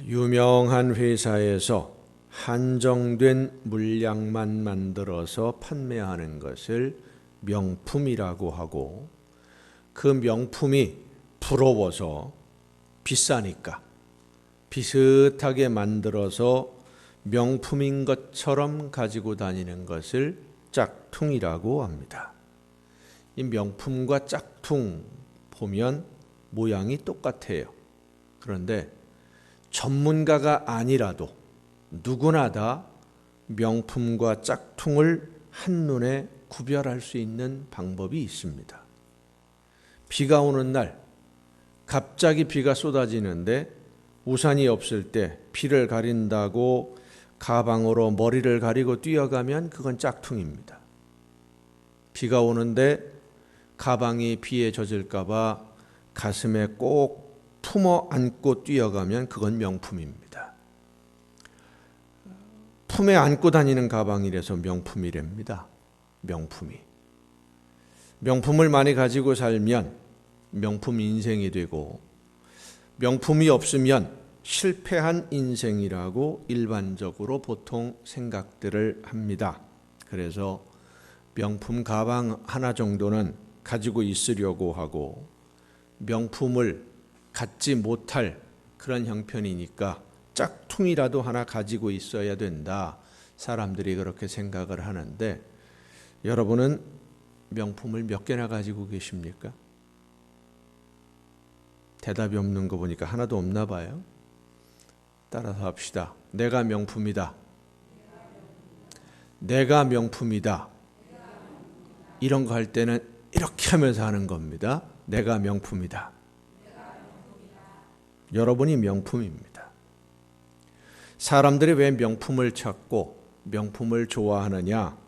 유명한 회사에서 한정된 물량만 만들어서 판매하는 것을 명품이라고 하고, 그 명품이 부러워서 비싸니까 비슷하게 만들어서 명품인 것처럼 가지고 다니는 것을 짝퉁이라고 합니다. 이 명품과 짝퉁 보면 모양이 똑같아요. 그런데 전문가가 아니라도 누구나 다 명품과 짝퉁을 한눈에 구별할 수 있는 방법이 있습니다. 비가 오는 날 갑자기 비가 쏟아지는데 우산이 없을 때 비를 가린다고 가방으로 머리를 가리고 뛰어가면 그건 짝퉁입니다. 비가 오는데 가방이 비에 젖을까 봐 가슴에 꼭 품어 안고 뛰어가면 그건 명품입니다. 품에 안고 다니는 가방이라서 명품이랍니다. 명품을 많이 가지고 살면 명품 인생이 되고, 명품이 없으면 실패한 인생이라고 일반적으로 보통 생각들을 합니다. 그래서 명품 가방 하나 정도는 가지고 있으려고 하고, 명품을 갖지 못할 그런 형편이니까 짝퉁이라도 하나 가지고 있어야 된다. 사람들이 그렇게 생각을 하는데, 여러분은 명품을 몇 개나 가지고 계십니까? 대답이 없는 거 보니까 하나도 없나 봐요. 따라서 합시다. 내가 명품이다. 내가 명품이다. 이런 거 할 때는 이렇게 하면서 하는 겁니다. 내가 명품이다. 여러분이 명품입니다. 사람들이 왜 명품을 찾고 명품을 좋아하느냐?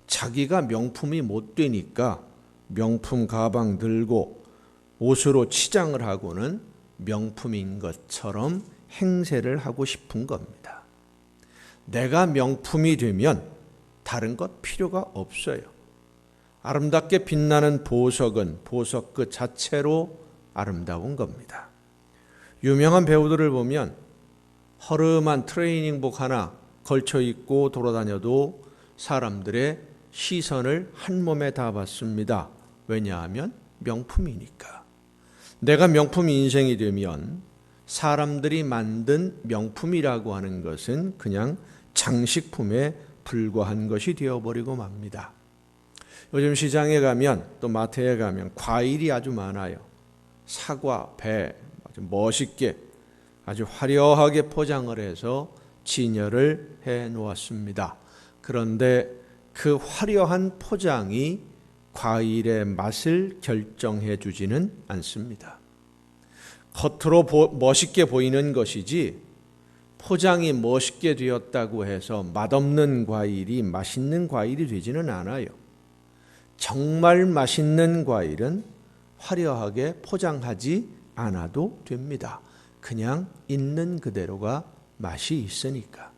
자기가 명품이 못 되니까 명품 가방 들고 옷으로 치장을 하고는 명품인 것처럼 행세를 하고 싶은 겁니다. 내가 명품이 되면 다른 것 필요가 없어요. 아름답게 빛나는 보석은 보석 그 자체로 아름다운 겁니다. 유명한 배우들을 보면 허름한 트레이닝복 하나 걸쳐 입고 돌아다녀도 사람들의 시선을 한 몸에 다 받습니다. 왜냐하면 명품이니까. 내가 명품 인생이 되면 사람들이 만든 명품이라고 하는 것은 그냥 장식품에 불과한 것이 되어버리고 맙니다. 요즘 시장에 가면, 또 마트에 가면 과일이 아주 많아요. 사과, 배, 아주 멋있게 아주 화려하게 포장을 해서 진열을 해 놓았습니다. 그런데 그 화려한 포장이 과일의 맛을 결정해 주지는 않습니다. 겉으로 멋있게 보이는 것이지, 포장이 멋있게 되었다고 해서 맛없는 과일이 맛있는 과일이 되지는 않아요. 정말 맛있는 과일은 화려하게 포장하지 않아도 됩니다. 그냥 있는 그대로가 맛이 있으니까.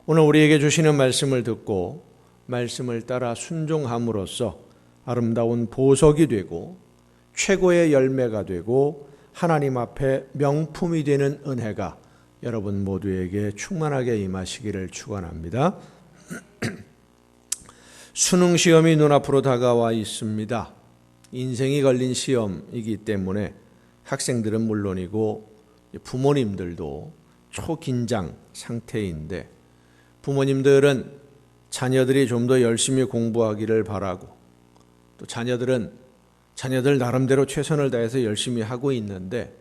오늘 우리에게 주시는 말씀을 듣고 말씀을 따라 순종함으로써 아름다운 보석이 되고 최고의 열매가 되고 하나님 앞에 명품이 되는 은혜가 여러분 모두에게 충만하게 임하시기를 축원합니다. 수능 시험이 눈앞으로 다가와 있습니다. 인생이 걸린 시험이기 때문에 학생들은 물론이고 부모님들도 초긴장 상태인데, 부모님들은 자녀들이 좀 더 열심히 공부하기를 바라고, 또 자녀들 나름대로 최선을 다해서 열심히 하고 있는데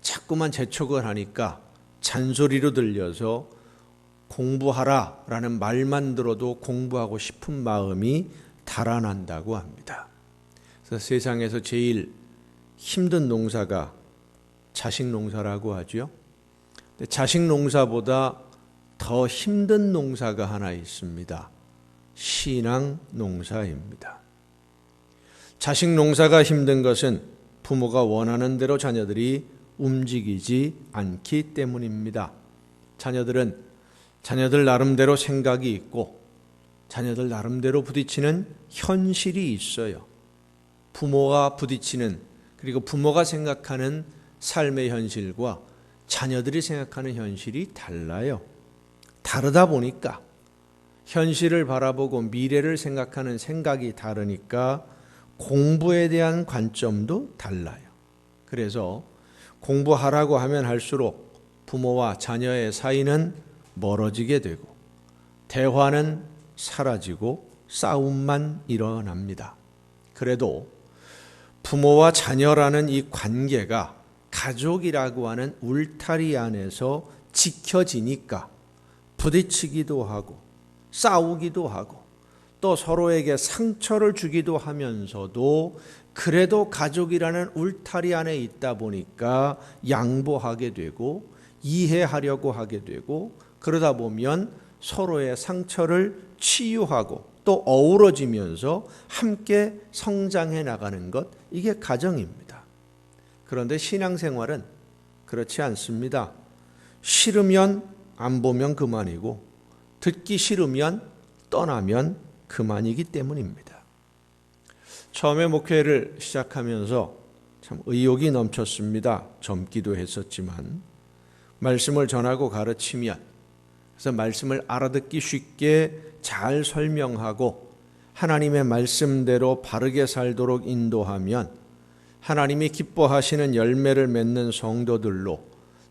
자꾸만 재촉을 하니까 잔소리로 들려서 공부하라 라는 말만 들어도 공부하고 싶은 마음이 달아난다고 합니다. 그래서 세상에서 제일 힘든 농사가 자식 농사라고 하죠. 근데 자식 농사보다 더 힘든 농사가 하나 있습니다. 신앙 농사입니다. 자식 농사가 힘든 것은 부모가 원하는 대로 자녀들이 움직이지 않기 때문입니다. 자녀들 나름대로 생각이 있고 자녀들 나름대로 부딪히는 현실이 있어요. 부모가 부딪히는, 그리고 부모가 생각하는 삶의 현실과 자녀들이 생각하는 현실이 달라요. 다르다 보니까 현실을 바라보고 미래를 생각하는 생각이 다르니까 공부에 대한 관점도 달라요. 그래서 공부하라고 하면 할수록 부모와 자녀의 사이는 멀어지게 되고 대화는 사라지고 싸움만 일어납니다. 그래도 부모와 자녀라는 이 관계가 가족이라고 하는 울타리 안에서 지켜지니까 부딪히기도 하고 싸우기도 하고 또 서로에게 상처를 주기도 하면서도 그래도 가족이라는 울타리 안에 있다 보니까 양보하게 되고 이해하려고 하게 되고 그러다 보면 서로의 상처를 치유하고 또 어우러지면서 함께 성장해 나가는 것, 이게 가정입니다. 그런데 신앙생활은 그렇지 않습니다. 싫으면 안 보면 그만이고 듣기 싫으면 떠나면 그만이기 때문입니다. 처음에 목회를 시작하면서 참 의욕이 넘쳤습니다. 젊기도 했었지만 말씀을 전하고 가르치면, 그래서 말씀을 알아듣기 쉽게 잘 설명하고 하나님의 말씀대로 바르게 살도록 인도하면 하나님이 기뻐하시는 열매를 맺는 성도들로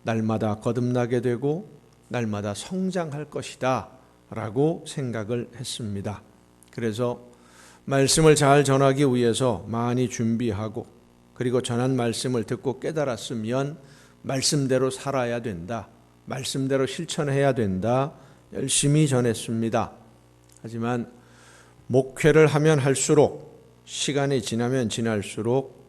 날마다 거듭나게 되고 날마다 성장할 것이다 라고 생각을 했습니다. 그래서 말씀을 잘 전하기 위해서 많이 준비하고 그리고 전한 말씀을 듣고 깨달았으면 말씀대로 살아야 된다, 말씀대로 실천해야 된다, 열심히 전했습니다. 하지만 목회를 하면 할수록, 시간이 지나면 지날수록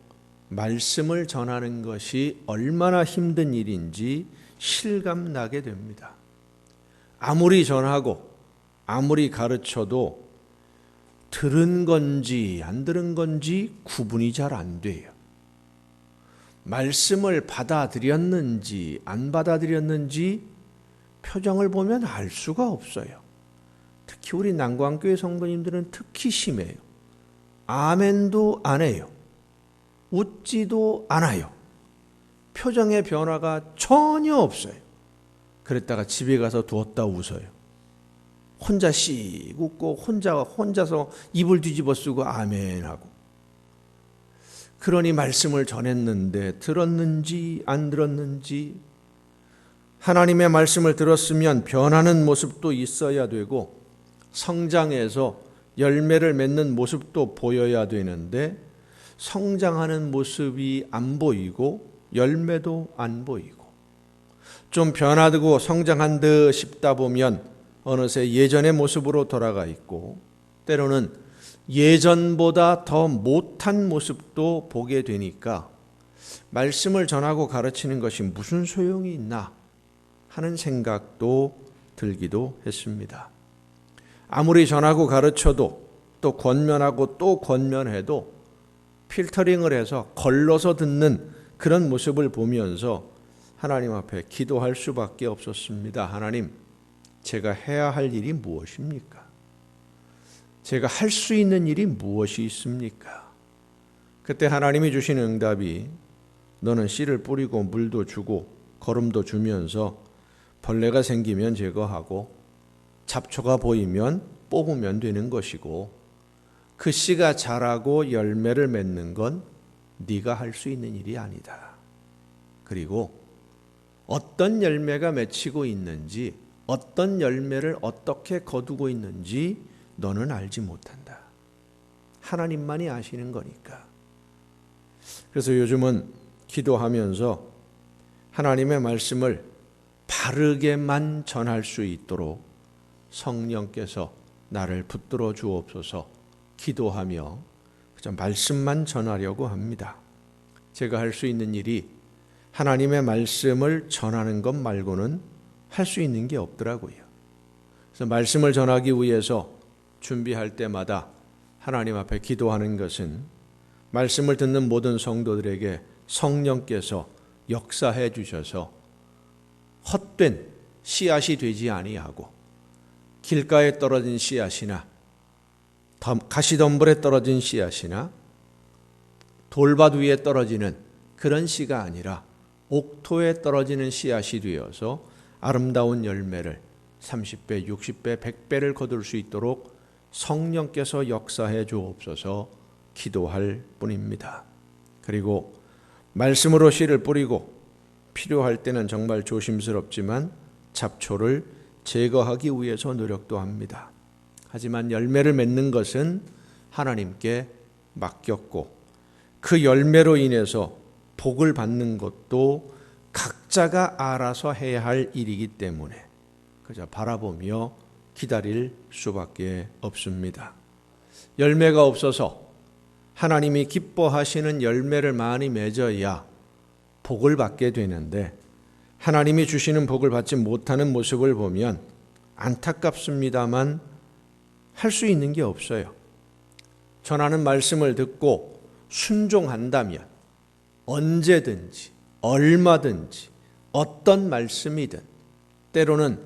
말씀을 전하는 것이 얼마나 힘든 일인지 실감나게 됩니다. 아무리 전하고 아무리 가르쳐도 들은 건지 안 들은 건지 구분이 잘 안 돼요. 말씀을 받아들였는지 안 받아들였는지 표정을 보면 알 수가 없어요. 특히 우리 난광교회 성도님들은 특히 심해요. 아멘도 안 해요. 웃지도 않아요. 표정의 변화가 전혀 없어요. 그랬다가 집에 가서 두었다 웃어요. 혼자 씩 웃고 혼자서 입을 뒤집어 쓰고 아멘하고. 그러니 말씀을 전했는데 들었는지 안 들었는지, 하나님의 말씀을 들었으면 변하는 모습도 있어야 되고 성장해서 열매를 맺는 모습도 보여야 되는데 성장하는 모습이 안 보이고 열매도 안 보이고, 좀 변화되고 성장한 듯 싶다 보면 어느새 예전의 모습으로 돌아가 있고 때로는 예전보다 더 못한 모습도 보게 되니까 말씀을 전하고 가르치는 것이 무슨 소용이 있나 하는 생각도 들기도 했습니다. 아무리 전하고 가르쳐도 또 권면하고 또 권면해도 필터링을 해서 걸러서 듣는 그런 모습을 보면서 하나님 앞에 기도할 수밖에 없었습니다. 하나님, 제가 해야 할 일이 무엇입니까? 제가 할 수 있는 일이 무엇이 있습니까? 그때 하나님이 주신 응답이, 너는 씨를 뿌리고 물도 주고 거름도 주면서 벌레가 생기면 제거하고 잡초가 보이면 뽑으면 되는 것이고, 그 씨가 자라고 열매를 맺는 건 네가 할 수 있는 일이 아니다. 그리고 어떤 열매가 맺히고 있는지, 어떤 열매를 어떻게 거두고 있는지 너는 알지 못한다. 하나님만이 아시는 거니까. 그래서 요즘은 기도하면서 하나님의 말씀을 바르게만 전할 수 있도록 성령께서 나를 붙들어 주옵소서 기도하며 그저 말씀만 전하려고 합니다. 제가 할 수 있는 일이 하나님의 말씀을 전하는 것 말고는 할 수 있는 게 없더라고요. 그래서 말씀을 전하기 위해서 준비할 때마다 하나님 앞에 기도하는 것은 말씀을 듣는 모든 성도들에게 성령께서 역사해 주셔서 헛된 씨앗이 되지 아니하고 길가에 떨어진 씨앗이나 가시덤불에 떨어진 씨앗이나 돌밭 위에 떨어지는 그런 씨가 아니라 옥토에 떨어지는 씨앗이 되어서 아름다운 열매를 30배, 60배, 100배를 거둘 수 있도록 성령께서 역사해 주옵소서 기도할 뿐입니다. 그리고 말씀으로 씨를 뿌리고 필요할 때는 정말 조심스럽지만 잡초를 제거하기 위해서 노력도 합니다. 하지만 열매를 맺는 것은 하나님께 맡겼고 그 열매로 인해서 복을 받는 것도 각자가 알아서 해야 할 일이기 때문에 그저 바라보며 기다릴 수밖에 없습니다. 열매가 없어서 하나님이 기뻐하시는 열매를 많이 맺어야 복을 받게 되는데 하나님이 주시는 복을 받지 못하는 모습을 보면 안타깝습니다만 할 수 있는 게 없어요. 전하는 말씀을 듣고 순종한다면 언제든지 얼마든지 어떤 말씀이든 때로는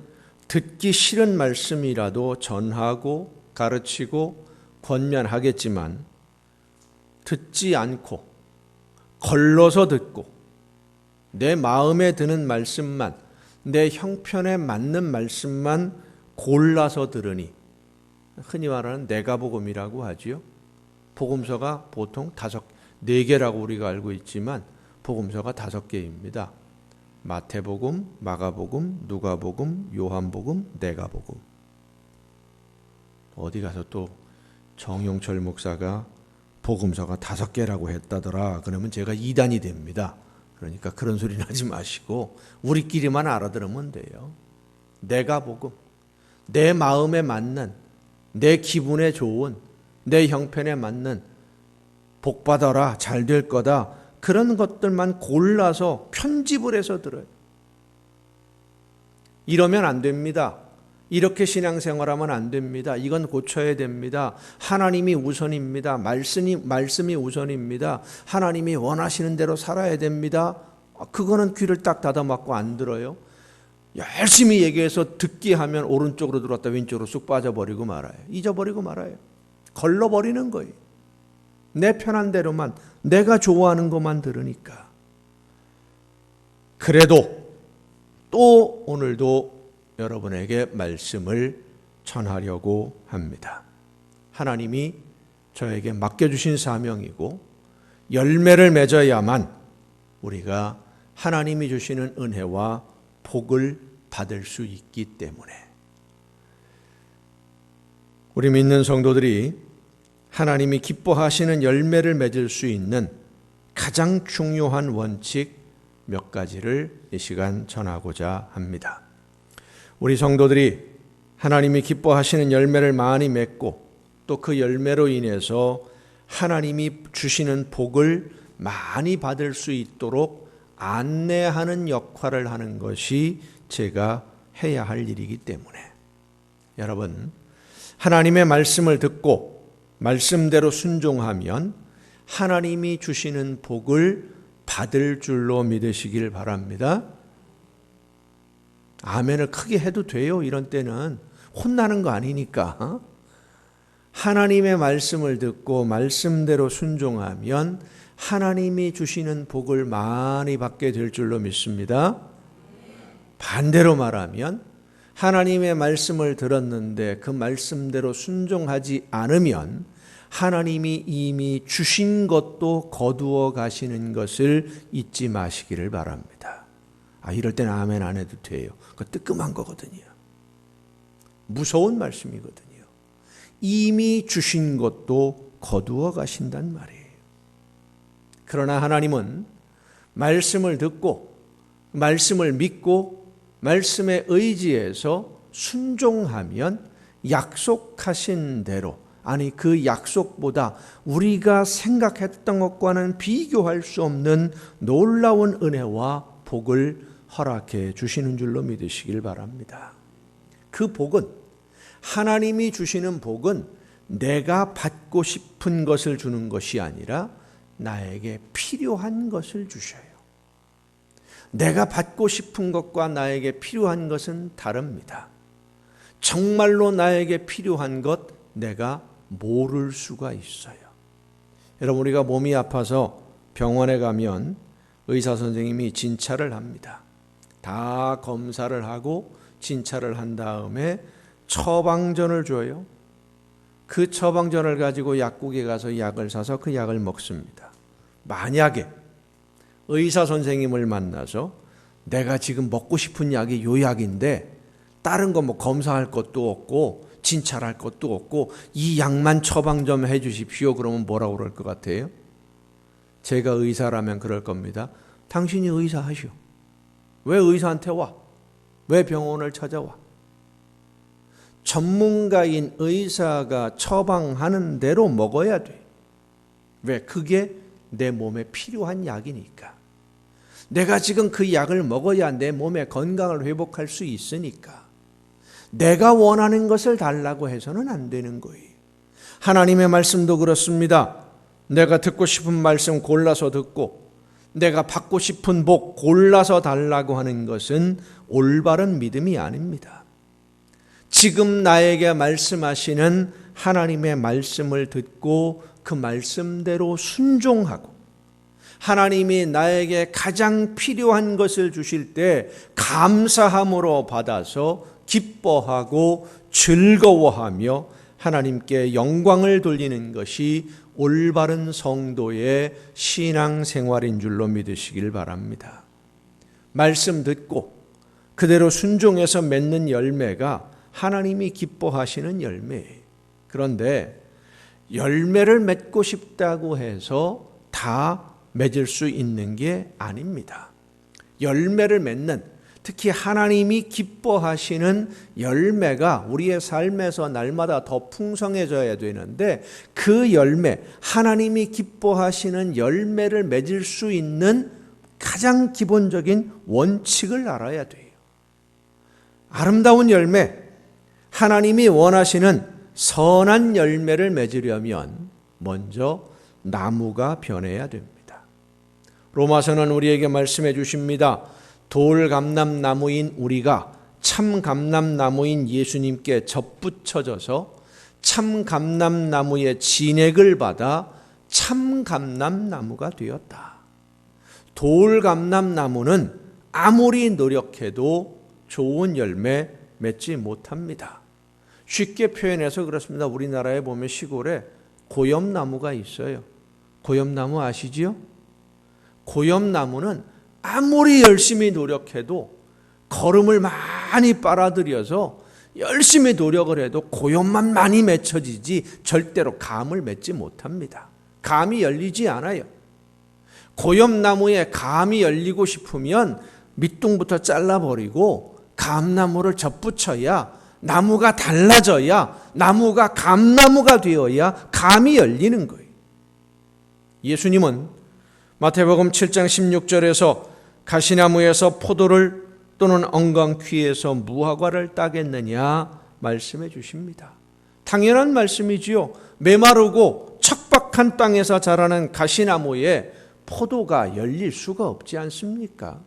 듣기 싫은 말씀이라도 전하고 가르치고 권면하겠지만 듣지 않고 걸러서 듣고 내 마음에 드는 말씀만 내 형편에 맞는 말씀만 골라서 들으니 흔히 말하는 내가복음이라고 하지요. 복음서가 보통 4개라고 우리가 알고 있지만 복음서가 5개입니다. 마태복음, 마가복음, 누가복음, 요한복음, 내가복음. 어디 가서 또 정용철 목사가 복음서가 5개라고 했다더라. 그러면 제가 이단이 됩니다. 그러니까 그런 소리는 하지 마시고 우리끼리만 알아들으면 돼요. 내가복음, 내 마음에 맞는 내 기분에 좋은 내 형편에 맞는 복 받아라 잘 될 거다 그런 것들만 골라서 편집을 해서 들어요. 이러면 안 됩니다. 이렇게 신앙생활하면 안 됩니다. 이건 고쳐야 됩니다. 하나님이 우선입니다. 말씀이 우선입니다. 하나님이 원하시는 대로 살아야 됩니다. 그거는 귀를 딱 닫아막고 안 들어요. 열심히 얘기해서 듣게 하면 오른쪽으로 들어왔다 왼쪽으로 쑥 빠져버리고 말아요. 잊어버리고 말아요. 걸러버리는 거예요. 내 편한 대로만 내가 좋아하는 것만 들으니까. 그래도 또 오늘도 여러분에게 말씀을 전하려고 합니다. 하나님이 저에게 맡겨주신 사명이고 열매를 맺어야만 우리가 하나님이 주시는 은혜와 복을 받을 수 있기 때문에 우리 믿는 성도들이 하나님이 기뻐하시는 열매를 맺을 수 있는 가장 중요한 원칙 몇 가지를 이 시간 전하고자 합니다. 우리 성도들이 하나님이 기뻐하시는 열매를 많이 맺고 또 그 열매로 인해서 하나님이 주시는 복을 많이 받을 수 있도록 안내하는 역할을 하는 것이 제가 해야 할 일이기 때문에 여러분 하나님의 말씀을 듣고 말씀대로 순종하면 하나님이 주시는 복을 받을 줄로 믿으시길 바랍니다. 아멘을 크게 해도 돼요. 이런 때는 혼나는 거 아니니까. 하나님의 말씀을 듣고 말씀대로 순종하면 하나님이 주시는 복을 많이 받게 될 줄로 믿습니다. 반대로 말하면 하나님의 말씀을 들었는데 그 말씀대로 순종하지 않으면 하나님이 이미 주신 것도 거두어 가시는 것을 잊지 마시기를 바랍니다. 이럴 때는 아멘 안 해도 돼요. 그거 뜨끔한 거거든요. 무서운 말씀이거든요. 이미 주신 것도 거두어 가신단 말이에요. 그러나 하나님은 말씀을 듣고 말씀을 믿고 말씀에 의지해서 순종하면 약속하신 대로 그 약속보다 우리가 생각했던 것과는 비교할 수 없는 놀라운 은혜와 복을 허락해 주시는 줄로 믿으시길 바랍니다. 그 복은 하나님이 주시는 복은 내가 받고 싶은 것을 주는 것이 아니라 나에게 필요한 것을 주셔요. 내가 받고 싶은 것과 나에게 필요한 것은 다릅니다. 정말로 나에게 필요한 것 내가 모를 수가 있어요. 여러분 우리가 몸이 아파서 병원에 가면 의사 선생님이 진찰을 합니다. 다 검사를 하고 진찰을 한 다음에 처방전을 줘요. 그 처방전을 가지고 약국에 가서 약을 사서 그 약을 먹습니다. 만약에 의사 선생님을 만나서 내가 지금 먹고 싶은 약이 요 약인데 다른 거 뭐 검사할 것도 없고 진찰할 것도 없고 이 약만 처방 좀 해 주십시오. 그러면 뭐라고 그럴 것 같아요? 제가 의사라면 그럴 겁니다. 당신이 의사 하시오. 왜 의사한테 와? 왜 병원을 찾아와? 전문가인 의사가 처방하는 대로 먹어야 돼. 왜? 그게 내 몸에 필요한 약이니까. 내가 지금 그 약을 먹어야 내 몸의 건강을 회복할 수 있으니까. 내가 원하는 것을 달라고 해서는 안 되는 거예요. 하나님의 말씀도 그렇습니다. 내가 듣고 싶은 말씀 골라서 듣고 내가 받고 싶은 복 골라서 달라고 하는 것은 올바른 믿음이 아닙니다. 지금 나에게 말씀하시는 하나님의 말씀을 듣고 그 말씀대로 순종하고 하나님이 나에게 가장 필요한 것을 주실 때 감사함으로 받아서 기뻐하고 즐거워하며 하나님께 영광을 돌리는 것이 올바른 성도의 신앙생활인 줄로 믿으시길 바랍니다. 말씀 듣고 그대로 순종해서 맺는 열매가 하나님이 기뻐하시는 열매예요. 그런데 열매를 맺고 싶다고 해서 다 맺을 수 있는 게 아닙니다. 열매를 맺는, 특히 하나님이 기뻐하시는 열매가 우리의 삶에서 날마다 더 풍성해져야 되는데 그 열매, 하나님이 기뻐하시는 열매를 맺을 수 있는 가장 기본적인 원칙을 알아야 돼요. 아름다운 열매, 하나님이 원하시는 선한 열매를 맺으려면 먼저 나무가 변해야 됩니다. 로마서는 우리에게 말씀해 주십니다. 돌감람나무인 우리가 참감람나무인 예수님께 접붙여져서 참감람나무의 진액을 받아 참감람나무가 되었다. 돌감람나무는 아무리 노력해도 좋은 열매 맺지 못합니다. 쉽게 표현해서 그렇습니다. 우리나라에 보면 시골에 고염나무가 있어요. 고염나무 아시지요? 고염나무는 아무리 열심히 노력해도 거름을 많이 빨아들여서 열심히 노력을 해도 고염만 많이 맺혀지지 절대로 감을 맺지 못합니다. 감이 열리지 않아요. 고염나무에 감이 열리고 싶으면 밑둥부터 잘라버리고 감나무를 접붙여야 나무가 달라져야 나무가 감나무가 되어야 감이 열리는 거예요. 예수님은 마태복음 7장 16절에서 가시나무에서 포도를 또는 엉겅퀴에서 무화과를 따겠느냐 말씀해 주십니다. 당연한 말씀이지요. 메마르고 척박한 땅에서 자라는 가시나무에 포도가 열릴 수가 없지 않습니까?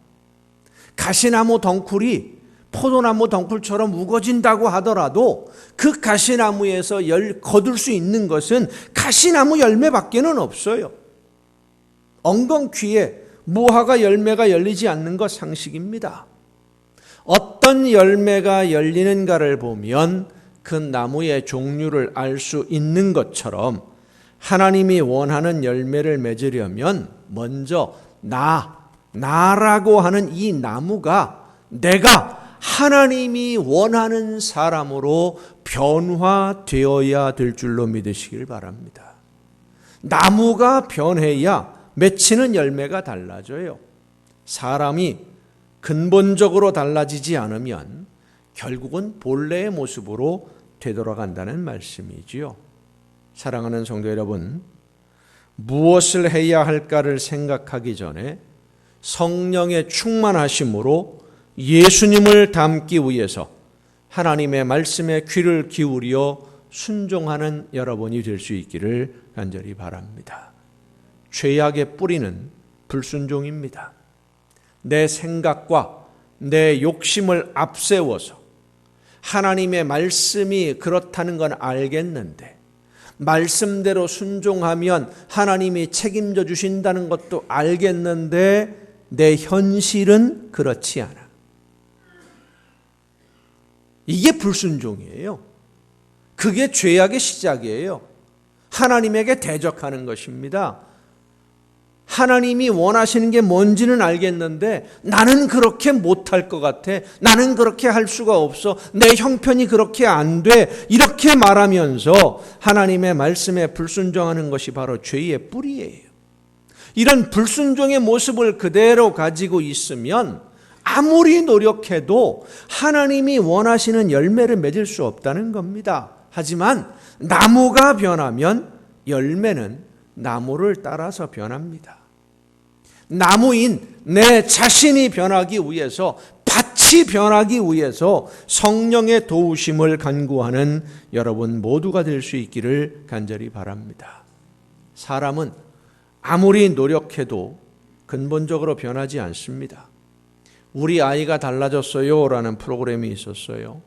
가시나무 덩쿨이 포도나무 덩쿨처럼 우거진다고 하더라도 그 가시나무에서 거둘 수 있는 것은 가시나무 열매밖에는 없어요. 엉겅퀴에 무화과 열매가 열리지 않는 것 상식입니다. 어떤 열매가 열리는가를 보면 그 나무의 종류를 알 수 있는 것처럼 하나님이 원하는 열매를 맺으려면 먼저 나라고 하는 이 나무가 내가 하나님이 원하는 사람으로 변화되어야 될 줄로 믿으시길 바랍니다. 나무가 변해야 맺히는 열매가 달라져요. 사람이 근본적으로 달라지지 않으면 결국은 본래의 모습으로 되돌아간다는 말씀이지요. 사랑하는 성도 여러분, 무엇을 해야 할까를 생각하기 전에 성령의 충만하심으로 예수님을 닮기 위해서 하나님의 말씀에 귀를 기울여 순종하는 여러분이 될 수 있기를 간절히 바랍니다. 죄악의 뿌리는 불순종입니다. 내 생각과 내 욕심을 앞세워서 하나님의 말씀이 그렇다는 건 알겠는데 말씀대로 순종하면 하나님이 책임져 주신다는 것도 알겠는데 내 현실은 그렇지 않아. 이게 불순종이에요. 그게 죄악의 시작이에요. 하나님에게 대적하는 것입니다. 하나님이 원하시는 게 뭔지는 알겠는데 나는 그렇게 못할 것 같아. 나는 그렇게 할 수가 없어. 내 형편이 그렇게 안 돼. 이렇게 말하면서 하나님의 말씀에 불순종하는 것이 바로 죄의 뿌리예요. 이런 불순종의 모습을 그대로 가지고 있으면 아무리 노력해도 하나님이 원하시는 열매를 맺을 수 없다는 겁니다. 하지만 나무가 변하면 열매는 나무를 따라서 변합니다. 나무인 내 자신이 변하기 위해서, 밭이 변하기 위해서 성령의 도우심을 간구하는 여러분 모두가 될 수 있기를 간절히 바랍니다. 사람은 아무리 노력해도 근본적으로 변하지 않습니다. 우리 아이가 달라졌어요 라는 프로그램이 있었어요.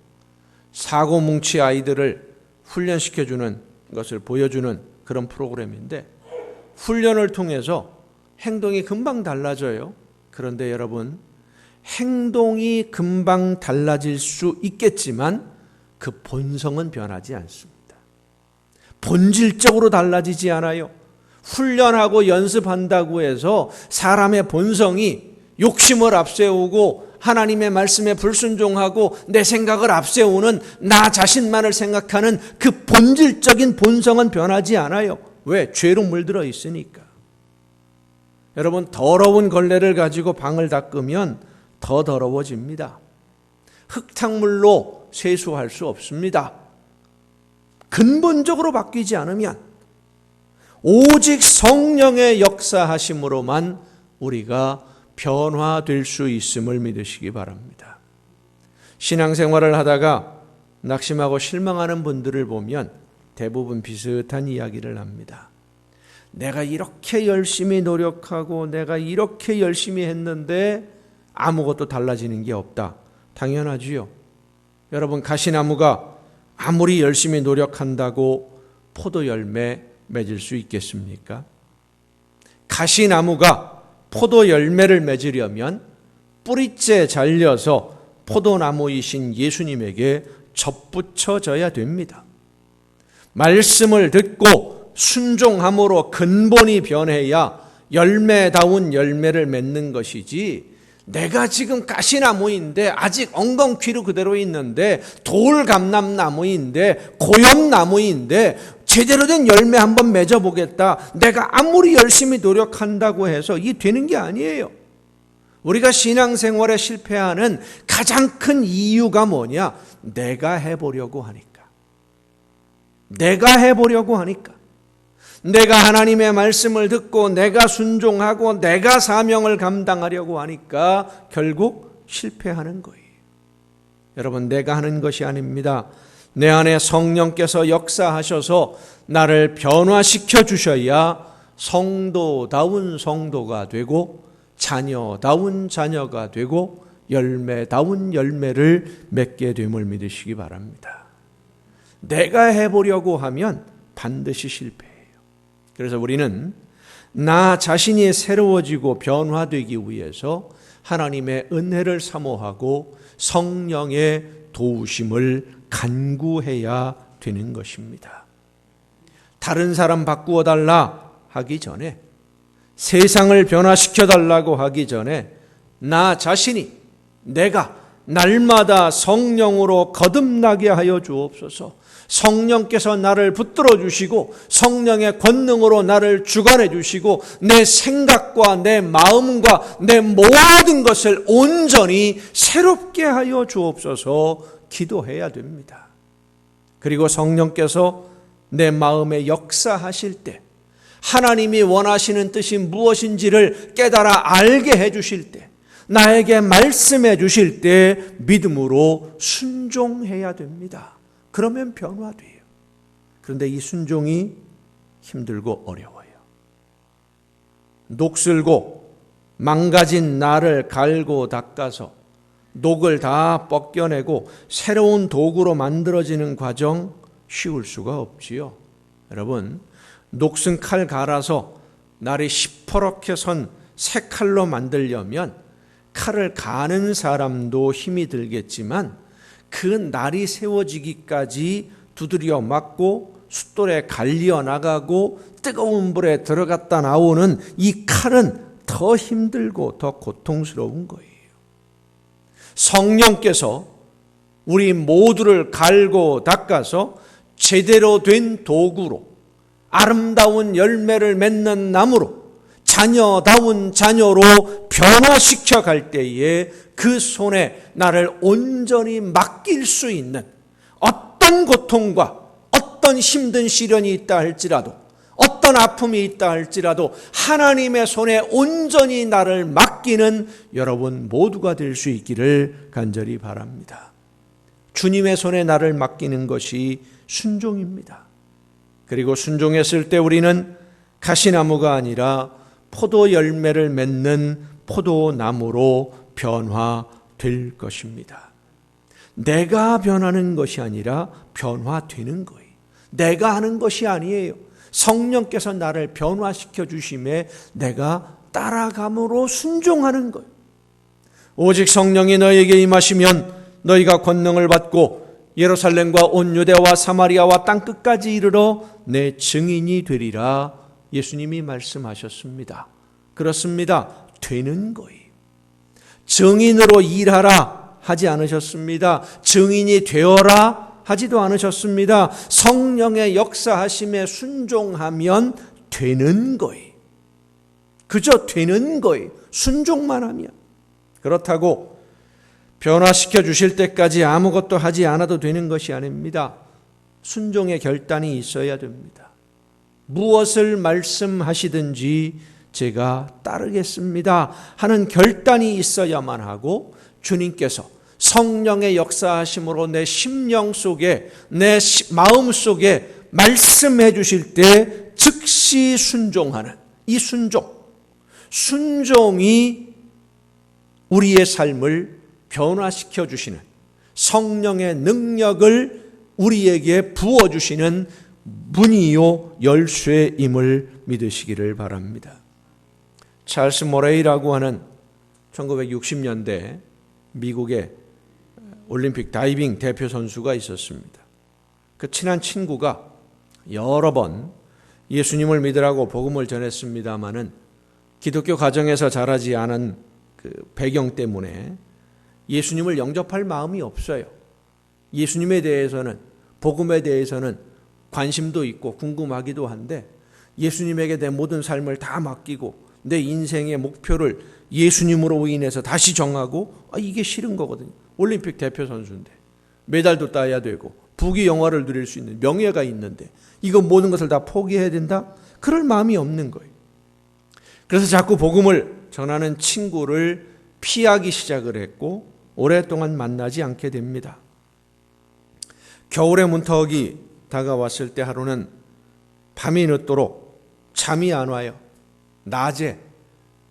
사고뭉치 아이들을 훈련시켜주는 것을 보여주는 그런 프로그램인데, 훈련을 통해서 행동이 금방 달라져요. 그런데 여러분, 행동이 금방 달라질 수 있겠지만 그 본성은 변하지 않습니다. 본질적으로 달라지지 않아요. 훈련하고 연습한다고 해서 사람의 본성이 욕심을 앞세우고 하나님의 말씀에 불순종하고 내 생각을 앞세우는 나 자신만을 생각하는 그 본질적인 본성은 변하지 않아요. 왜? 죄로 물들어 있으니까. 여러분, 더러운 걸레를 가지고 방을 닦으면 더 더러워집니다. 흙탕물로 세수할 수 없습니다. 근본적으로 바뀌지 않으면 오직 성령의 역사하심으로만 우리가 변화될 수 있음을 믿으시기 바랍니다. 신앙생활을 하다가 낙심하고 실망하는 분들을 보면 대부분 비슷한 이야기를 합니다. 내가 이렇게 열심히 노력하고 내가 이렇게 열심히 했는데 아무것도 달라지는 게 없다. 당연하지요. 여러분, 가시나무가 아무리 열심히 노력한다고 포도 열매 맺을 수 있겠습니까? 가시나무가 포도 열매를 맺으려면 뿌리째 잘려서 포도나무이신 예수님에게 접붙여져야 됩니다. 말씀을 듣고 순종함으로 근본이 변해야 열매다운 열매를 맺는 것이지, 내가 지금 가시나무인데 아직 엉겅퀴로 그대로 있는데, 돌감람나무인데 고염나무인데 제대로 된 열매 한번 맺어보겠다, 내가 아무리 열심히 노력한다고 해서 이 되는 게 아니에요. 우리가 신앙생활에 실패하는 가장 큰 이유가 뭐냐? 내가 해보려고 하니까. 내가 하나님의 말씀을 듣고 내가 순종하고 내가 사명을 감당하려고 하니까 결국 실패하는 거예요. 여러분, 내가 하는 것이 아닙니다. 내 안에 성령께서 역사하셔서 나를 변화시켜 주셔야 성도다운 성도가 되고 자녀다운 자녀가 되고 열매다운 열매를 맺게 됨을 믿으시기 바랍니다. 내가 해보려고 하면 반드시 실패해요. 그래서 우리는 나 자신이 새로워지고 변화되기 위해서 하나님의 은혜를 사모하고 성령의 도우심을 간구해야 되는 것입니다. 다른 사람 바꾸어 달라 하기 전에, 세상을 변화시켜 달라고 하기 전에 나 자신이, 내가 날마다 성령으로 거듭나게 하여 주옵소서. 성령께서 나를 붙들어 주시고 성령의 권능으로 나를 주관해 주시고 내 생각과 내 마음과 내 모든 것을 온전히 새롭게 하여 주옵소서 기도해야 됩니다. 그리고 성령께서 내 마음에 역사하실 때, 하나님이 원하시는 뜻이 무엇인지를 깨달아 알게 해 주실 때, 나에게 말씀해 주실 때 믿음으로 순종해야 됩니다. 그러면 변화돼요. 그런데 이 순종이 힘들고 어려워요. 녹슬고 망가진 나를 갈고 닦아서 녹을 다 벗겨내고 새로운 도구로 만들어지는 과정 쉬울 수가 없지요. 여러분, 녹슨 칼 갈아서 날이 시퍼렇게 선 새 칼로 만들려면 칼을 가는 사람도 힘이 들겠지만 그 날이 세워지기까지 두드려 맞고 숫돌에 갈려 나가고 뜨거운 불에 들어갔다 나오는 이 칼은 더 힘들고 더 고통스러운 거예요. 성령께서 우리 모두를 갈고 닦아서 제대로 된 도구로, 아름다운 열매를 맺는 나무로, 자녀다운 자녀로 변화시켜 갈 때에 그 손에 나를 온전히 맡길 수 있는, 어떤 고통과 어떤 힘든 시련이 있다 할지라도, 어떤 아픔이 있다 할지라도 하나님의 손에 온전히 나를 맡기는 여러분 모두가 될 수 있기를 간절히 바랍니다. 주님의 손에 나를 맡기는 것이 순종입니다. 그리고 순종했을 때 우리는 가시나무가 아니라 포도 열매를 맺는 포도나무로 변화될 것입니다. 내가 변하는 것이 아니라 변화되는 거예요. 내가 하는 것이 아니에요. 성령께서 나를 변화시켜 주심에 내가 따라감으로 순종하는 거예요. 오직 성령이 너에게 임하시면 너희가 권능을 받고 예루살렘과 온 유대와 사마리아와 땅끝까지 이르러 내 증인이 되리라. 예수님이 말씀하셨습니다. 그렇습니다. 되는 거예요. 증인으로 일하라 하지 않으셨습니다. 증인이 되어라 하지도 않으셨습니다. 성령의 역사하심에 순종하면 되는 거예요. 그저 되는 거예요. 순종만 하면. 그렇다고 변화시켜 주실 때까지 아무것도 하지 않아도 되는 것이 아닙니다. 순종의 결단이 있어야 됩니다. 무엇을 말씀하시든지 제가 따르겠습니다 하는 결단이 있어야만 하고, 주님께서 성령의 역사하심으로 내 심령 속에, 내 마음 속에 말씀해 주실 때 즉시 순종하는 이 순종이 우리의 삶을 변화시켜 주시는, 성령의 능력을 우리에게 부어주시는 문이요 열쇠임을 믿으시기를 바랍니다. 찰스 모레이라고 하는 1960년대 미국의 올림픽 다이빙 대표 선수가 있었습니다. 그 친한 친구가 여러 번 예수님을 믿으라고 복음을 전했습니다마는 기독교 가정에서 자라지 않은 그 배경 때문에 예수님을 영접할 마음이 없어요. 예수님에 대해서는, 복음에 대해서는 관심도 있고 궁금하기도 한데 예수님에게 내 모든 삶을 다 맡기고 내 인생의 목표를 예수님으로 인해서 다시 정하고, 이게 싫은 거거든요. 올림픽 대표 선수인데 메달도 따야 되고 부귀 영화를 누릴 수 있는 명예가 있는데 이거 모든 것을 다 포기해야 된다? 그럴 마음이 없는 거예요. 그래서 자꾸 복음을 전하는 친구를 피하기 시작을 했고 오랫동안 만나지 않게 됩니다. 겨울의 문턱이 다가왔을 때 하루는 밤이 늦도록 잠이 안 와요. 낮에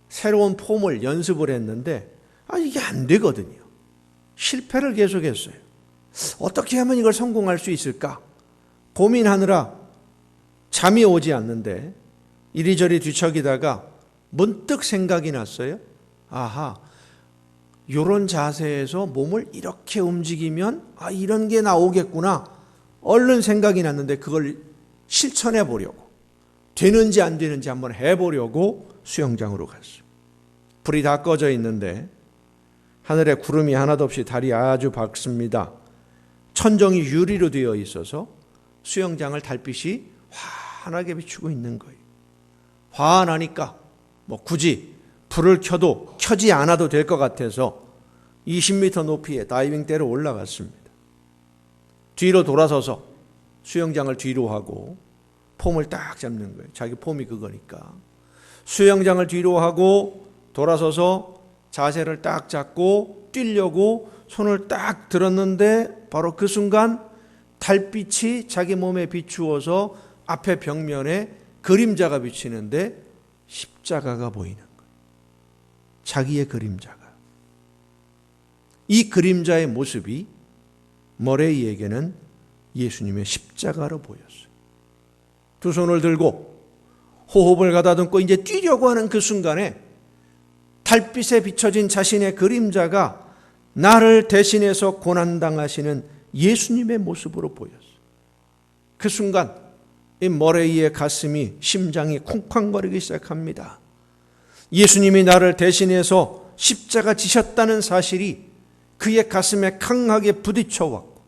새로운 폼을 연습을 했는데 이게 안 되거든요. 실패를 계속했어요. 어떻게 하면 이걸 성공할 수 있을까? 고민하느라 잠이 오지 않는데 이리저리 뒤척이다가 문득 생각이 났어요. 이런 자세에서 몸을 이렇게 움직이면 이런 게 나오겠구나. 얼른 생각이 났는데 그걸 실천해 보려고, 되는지 안 되는지 한번 해보려고 수영장으로 갔어요. 불이 다 꺼져 있는데 하늘에 구름이 하나도 없이 달이 아주 밝습니다. 천정이 유리로 되어 있어서 수영장을 달빛이 환하게 비추고 있는 거예요. 환하니까 굳이 불을 켜도 켜지 않아도 될 것 같아서 20m 높이의 다이빙대로 올라갔습니다. 뒤로 돌아서서 수영장을 뒤로 하고 폼을 딱 잡는 거예요. 자기 폼이 그거니까. 수영장을 뒤로 하고 돌아서서 자세를 딱 잡고 뛰려고 손을 딱 들었는데 바로 그 순간 달빛이 자기 몸에 비추어서 앞에 벽면에 그림자가 비치는데 십자가가 보이는 거예요. 자기의 그림자가. 이 그림자의 모습이 머레이에게는 예수님의 십자가로 보였어요. 두 손을 들고 호흡을 가다듬고 이제 뛰려고 하는 그 순간에 달빛에 비춰진 자신의 그림자가 나를 대신해서 고난당하시는 예수님의 모습으로 보였어요. 그 순간 이 머레이의 가슴이, 심장이 쿵쾅거리기 시작합니다. 예수님이 나를 대신해서 십자가 지셨다는 사실이 그의 가슴에 강하게 부딪혀왔고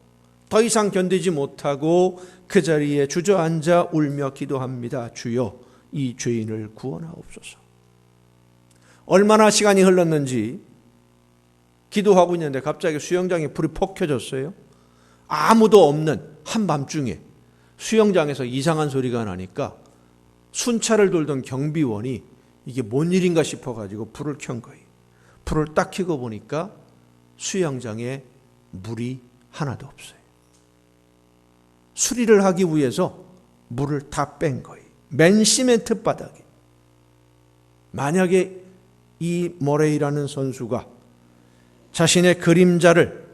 더 이상 견디지 못하고 그 자리에 주저앉아 울며 기도합니다. 주여, 이 죄인을 구원하옵소서. 얼마나 시간이 흘렀는지 기도하고 있는데 갑자기 수영장에 불이 폭 켜졌어요. 아무도 없는 한밤중에 수영장에서 이상한 소리가 나니까 순찰을 돌던 경비원이 이게 뭔 일인가 싶어가지고 불을 켠 거예요. 불을 딱 켜고 보니까 수영장에 물이 하나도 없어요. 수리를 하기 위해서 물을 다 뺀 거예요. 맨 시멘트 바닥에. 만약에 이 머레이라는 선수가 자신의 그림자를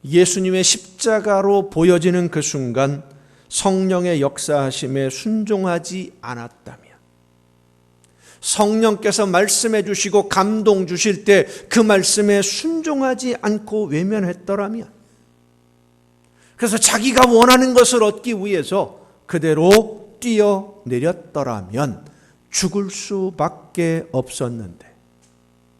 예수님의 십자가로 보여지는 그 순간 성령의 역사하심에 순종하지 않았다면, 성령께서 말씀해 주시고 감동 주실 때 그 말씀에 순종하지 않고 외면했더라면, 그래서 자기가 원하는 것을 얻기 위해서 그대로 뛰어내렸더라면 죽을 수밖에 없었는데,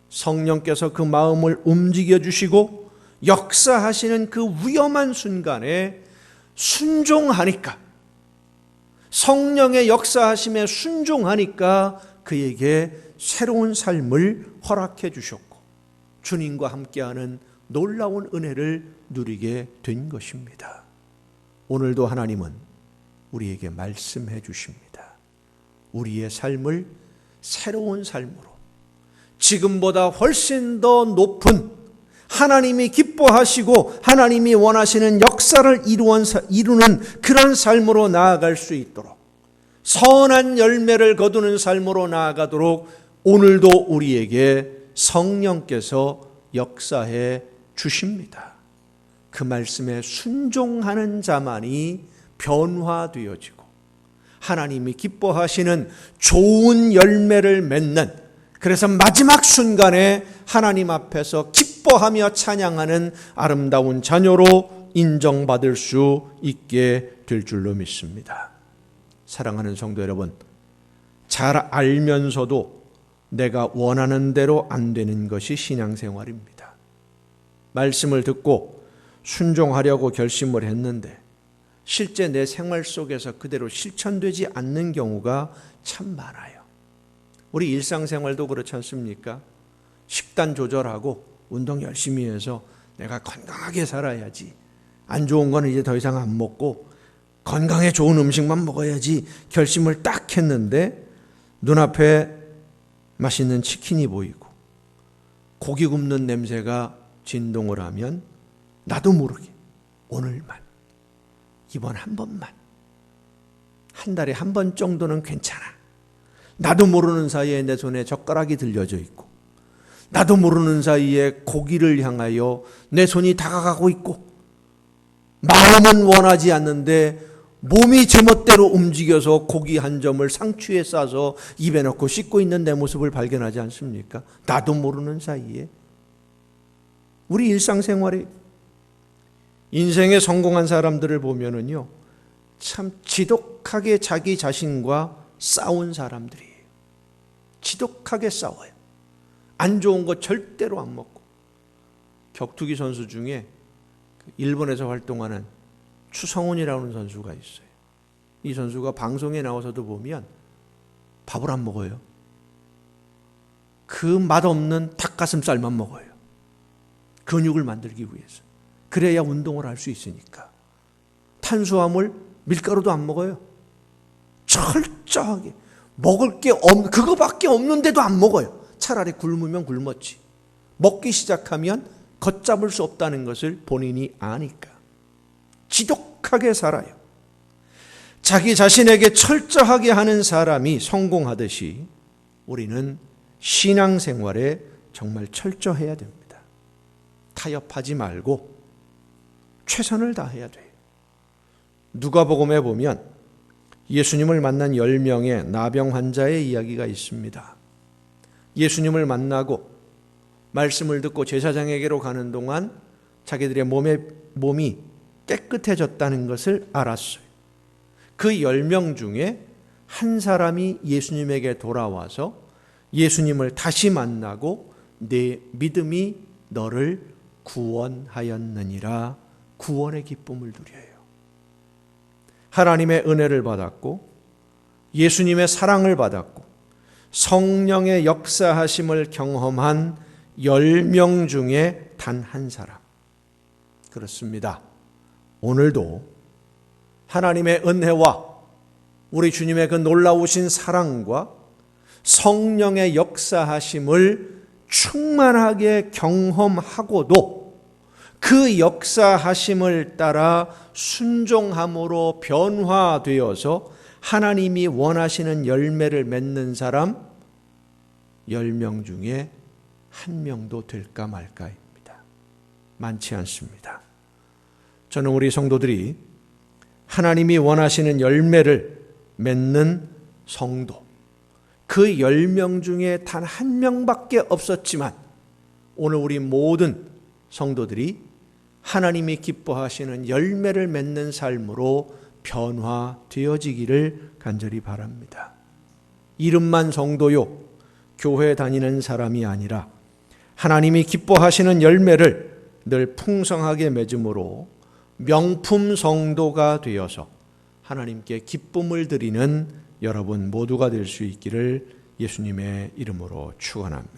성령께서 그 마음을 움직여 주시고 역사하시는 그 위험한 순간에 순종하니까, 성령의 역사하심에 순종하니까 그에게 새로운 삶을 허락해 주셨고 주님과 함께하는 놀라운 은혜를 누리게 된 것입니다. 오늘도 하나님은 우리에게 말씀해 주십니다. 우리의 삶을 새로운 삶으로, 지금보다 훨씬 더 높은 하나님이 기뻐하시고 하나님이 원하시는 역사를 이루는 그런 삶으로 나아갈 수 있도록, 선한 열매를 거두는 삶으로 나아가도록 오늘도 우리에게 성령께서 역사해 주십니다. 그 말씀에 순종하는 자만이 변화되어지고 하나님이 기뻐하시는 좋은 열매를 맺는, 그래서 마지막 순간에 하나님 앞에서 기뻐하며 찬양하는 아름다운 자녀로 인정받을 수 있게 될 줄로 믿습니다. 사랑하는 성도 여러분, 잘 알면서도 내가 원하는 대로 안 되는 것이 신앙생활입니다. 말씀을 듣고 순종하려고 결심을 했는데 실제 내 생활 속에서 그대로 실천되지 않는 경우가 참 많아요. 우리 일상생활도 그렇지 않습니까? 식단 조절하고 운동 열심히 해서 내가 건강하게 살아야지, 안 좋은 거는 이제 더 이상 안 먹고 건강에 좋은 음식만 먹어야지 결심을 딱 했는데 눈앞에 맛있는 치킨이 보이고 고기 굽는 냄새가 진동을 하면 나도 모르게 오늘만, 이번 한 번만, 한 달에 한 번 정도는 괜찮아, 나도 모르는 사이에 내 손에 젓가락이 들려져 있고 나도 모르는 사이에 고기를 향하여 내 손이 다가가고 있고 마음은 원하지 않는데 몸이 제멋대로 움직여서 고기 한 점을 상추에 싸서 입에 넣고 씻고 있는 내 모습을 발견하지 않습니까? 나도 모르는 사이에. 우리 일상생활에 인생에 성공한 사람들을 보면은요, 참 지독하게 자기 자신과 싸운 사람들이에요. 지독하게 싸워요. 안 좋은 거 절대로 안 먹고. 격투기 선수 중에 일본에서 활동하는 추성훈이라는 선수가 있어요. 이 선수가 방송에 나와서도 보면 밥을 안 먹어요. 그 맛없는 닭가슴살만 먹어요. 근육을 만들기 위해서. 그래야 운동을 할 수 있으니까. 탄수화물, 밀가루도 안 먹어요. 철저하게 먹을 게 그거밖에 없는데도 안 먹어요. 차라리 굶으면 굶었지. 먹기 시작하면 걷잡을 수 없다는 것을 본인이 아니까 지독하게 살아요. 자기 자신에게 철저하게 하는 사람이 성공하듯이 우리는 신앙생활에 정말 철저해야 됩니다. 타협하지 말고 최선을 다해야 돼요. 누가복음에 보면 예수님을 만난 10명의 나병 환자의 이야기가 있습니다. 예수님을 만나고 말씀을 듣고 제사장에게로 가는 동안 자기들의 몸이 깨끗해졌다는 것을 알았어요. 그 10명 중에 한 사람이 예수님에게 돌아와서 예수님을 다시 만나고 내 믿음이 너를 구원하였느니라 구원의 기쁨을 누려요. 하나님의 은혜를 받았고 예수님의 사랑을 받았고 성령의 역사하심을 경험한 10명 중에 단 한 사람. 그렇습니다. 오늘도 하나님의 은혜와 우리 주님의 그 놀라우신 사랑과 성령의 역사하심을 충만하게 경험하고도 그 역사하심을 따라 순종함으로 변화되어서 하나님이 원하시는 열매를 맺는 사람 10명 중에 한 명도 될까 말까입니다. 많지 않습니다. 저는 우리 성도들이 하나님이 원하시는 열매를 맺는 성도, 그 10명 중에 단 한 명밖에 없었지만 오늘 우리 모든 성도들이 하나님이 기뻐하시는 열매를 맺는 삶으로 변화되어지기를 간절히 바랍니다. 이름만 성도요, 교회 다니는 사람이 아니라 하나님이 기뻐하시는 열매를 늘 풍성하게 맺음으로 명품 성도가 되어서 하나님께 기쁨을 드리는 여러분 모두가 될 수 있기를 예수님의 이름으로 축원합니다.